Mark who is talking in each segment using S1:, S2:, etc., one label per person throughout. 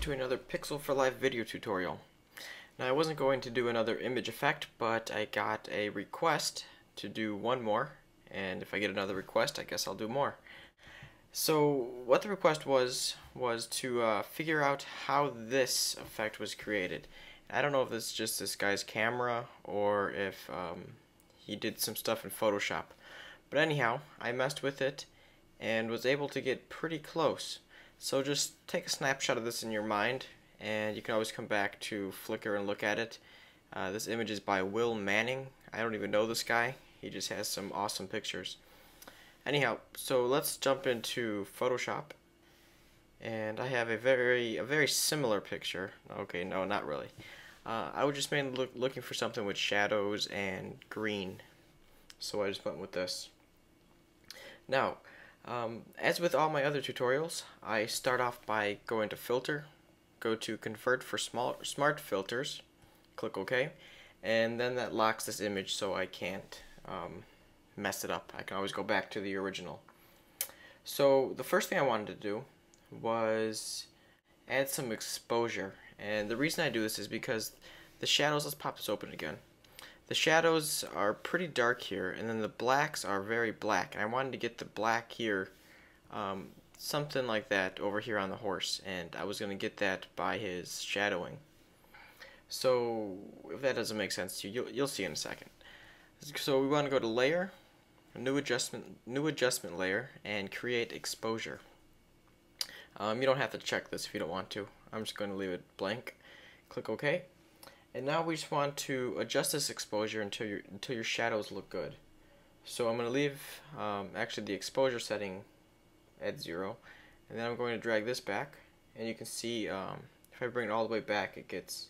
S1: To another Pixel for Life video tutorial. Now I wasn't going to do another image effect, but I got a request to do one more, and if I get another request, I guess I'll do more. So what the request was to figure out how this effect was created. I don't know if it's just this guy's camera or if he did some stuff in Photoshop, but anyhow, I messed with it and was able to get pretty close. So just take a snapshot of this in your mind, and you can always come back to Flickr and look at it. This image is by Will Manning. I don't even know this guy. He just has some awesome pictures. Anyhow, so let's jump into Photoshop. And I have a very similar picture. Okay, no, not really. I was just mainly looking for something with shadows and green. So I just went with this. Now, as with all my other tutorials, I start off by going to Filter, go to Convert for Smart Filters, click OK, and then that locks this image so I can't mess it up. I can always go back to the original. So the first thing I wanted to do was add some exposure, and the reason I do this is because the shadows, let's pop this open again. The shadows are pretty dark here, and then the blacks are very black, and I wanted to get the black here, something like that over here on the horse, and I was going to get that by his shadowing. So if that doesn't make sense to you, you'll see in a second. So we want to go to Layer, New Adjustment Layer, and Create Exposure. You don't have to check this if you don't want to. I'm just going to leave it blank. Click OK. And now we just want to adjust this exposure until your shadows look good. So I'm going to leave actually the exposure setting at 0, and then I'm going to drag this back, and you can see if I bring it all the way back, it gets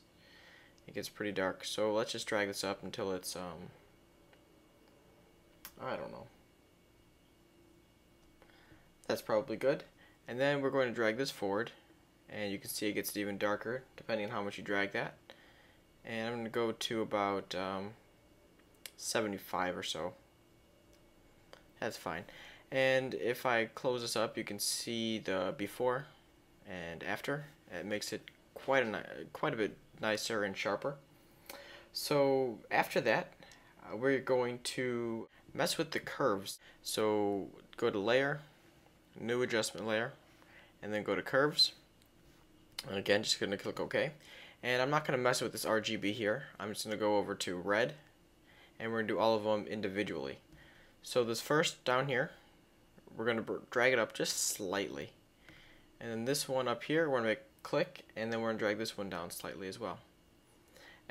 S1: pretty dark. So let's just drag this up until it's I don't know. That's probably good. And then we're going to drag this forward, and you can see it gets even darker depending on how much you drag that. And I'm going to go to about 75 or so. That's fine. And if I close this up, you can see the before and after. It makes it quite a bit nicer and sharper. So after that, we're going to mess with the curves. So go to Layer, New Adjustment Layer, and then go to Curves. And again, just going to click OK. And I'm not going to mess with this RGB here. I'm just going to go over to red, and we're going to do all of them individually. So this first down here, we're going to drag it up just slightly. And then this one up here, we're going to make click, and then we're going to drag this one down slightly as well.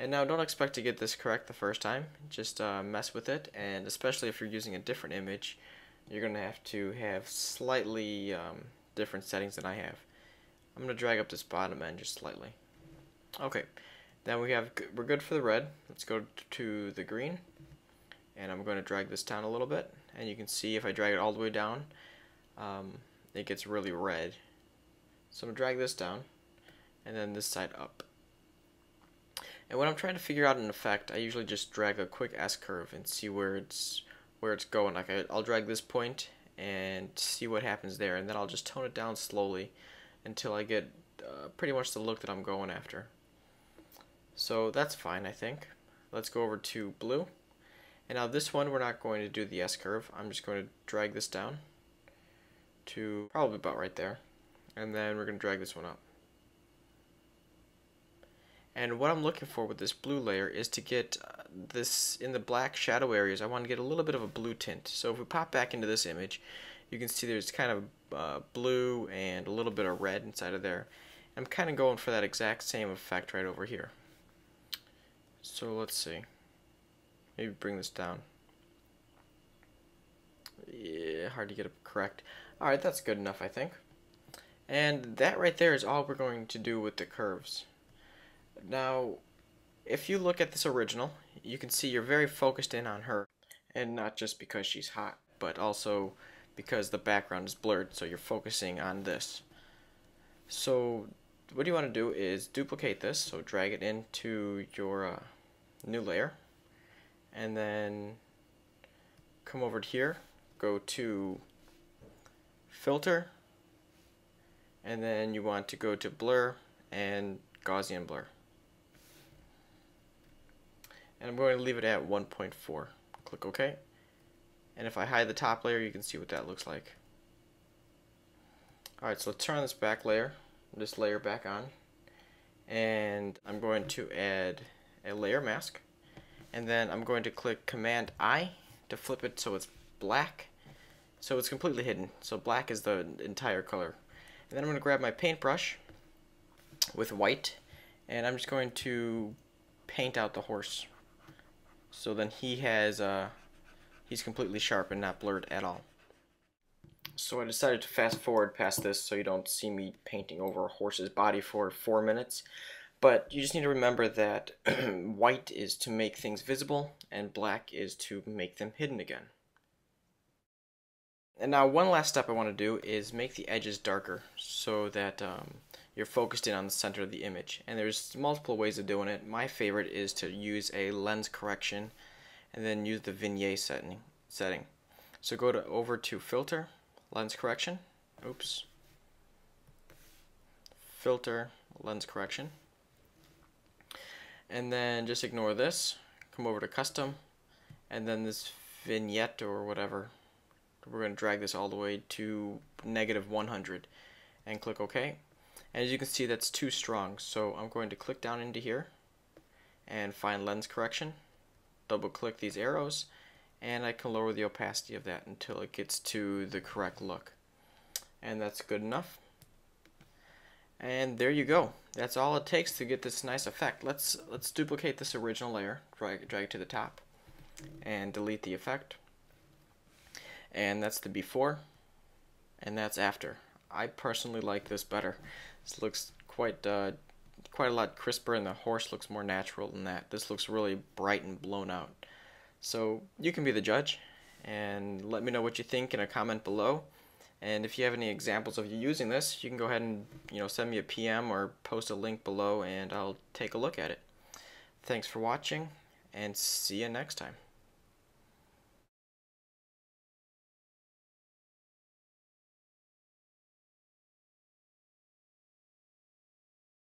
S1: And now don't expect to get this correct the first time. Just mess with it, and especially if you're using a different image, you're going to have slightly different settings than I have. I'm going to drag up this bottom end just slightly. Okay, then we're good for the red. Let's go to the green, and I'm going to drag this down a little bit, and you can see if I drag it all the way down, it gets really red. So I'm going to drag this down, and then this side up. And when I'm trying to figure out an effect, I usually just drag a quick S-curve and see where it's going. Like I'll drag this point and see what happens there, and then I'll just tone it down slowly until I get pretty much the look that I'm going after. So that's fine, I think. Let's go over to blue. And now this one, we're not going to do the S-curve. I'm just going to drag this down to probably about right there. And then we're going to drag this one up. And what I'm looking for with this blue layer is to get this in the black shadow areas. I want to get a little bit of a blue tint. So if we pop back into this image, you can see there's kind of blue and a little bit of red inside of there. I'm kind of going for that exact same effect right over here. So let's see. Maybe bring this down. Yeah, hard to get it correct. Alright, that's good enough, I think. And that right there is all we're going to do with the curves. Now, if you look at this original, you can see you're very focused in on her. And not just because she's hot, but also because the background is blurred, so you're focusing on this. So what you want to do is duplicate this, so drag it into your new layer, and then come over to here, go to Filter, and then you want to go to Blur and Gaussian Blur. And I'm going to leave it at 1.4. Click OK. And if I hide the top layer, you can see what that looks like. Alright, so let's turn this back layer, this layer back on. And I'm going to add a layer mask. And then I'm going to click Command I to flip it so it's black. So it's completely hidden. So black is the entire color. And then I'm going to grab my paintbrush with white. And I'm just going to paint out the horse. So then he's completely sharp and not blurred at all. So I decided to fast forward past this so you don't see me painting over a horse's body for 4 minutes. But you just need to remember that white is to make things visible and black is to make them hidden again. And now one last step I want to do is make the edges darker so that you're focused in on the center of the image. And there's multiple ways of doing it. My favorite is to use a lens correction and then use the vignette setting. So go over to Filter, Lens Correction, Filter, Lens Correction, and then just ignore this, come over to Custom, and then this vignette or whatever, we're going to drag this all the way to -100 and click OK. And as you can see, that's too strong, so I'm going to click down into here and find Lens Correction, double click these arrows, and I can lower the opacity of that until it gets to the correct look. And that's good enough. And there you go. That's all it takes to get this nice effect. Let's duplicate this original layer, drag it to the top, and delete the effect. And that's the before, and that's after. I personally like this better. This looks quite a lot crisper, and the horse looks more natural than that. This looks really bright and blown out. So you can be the judge, and let me know what you think in a comment below. And if you have any examples of you using this, you can go ahead and send me a PM or post a link below, and I'll take a look at it. Thanks for watching, and see you next time.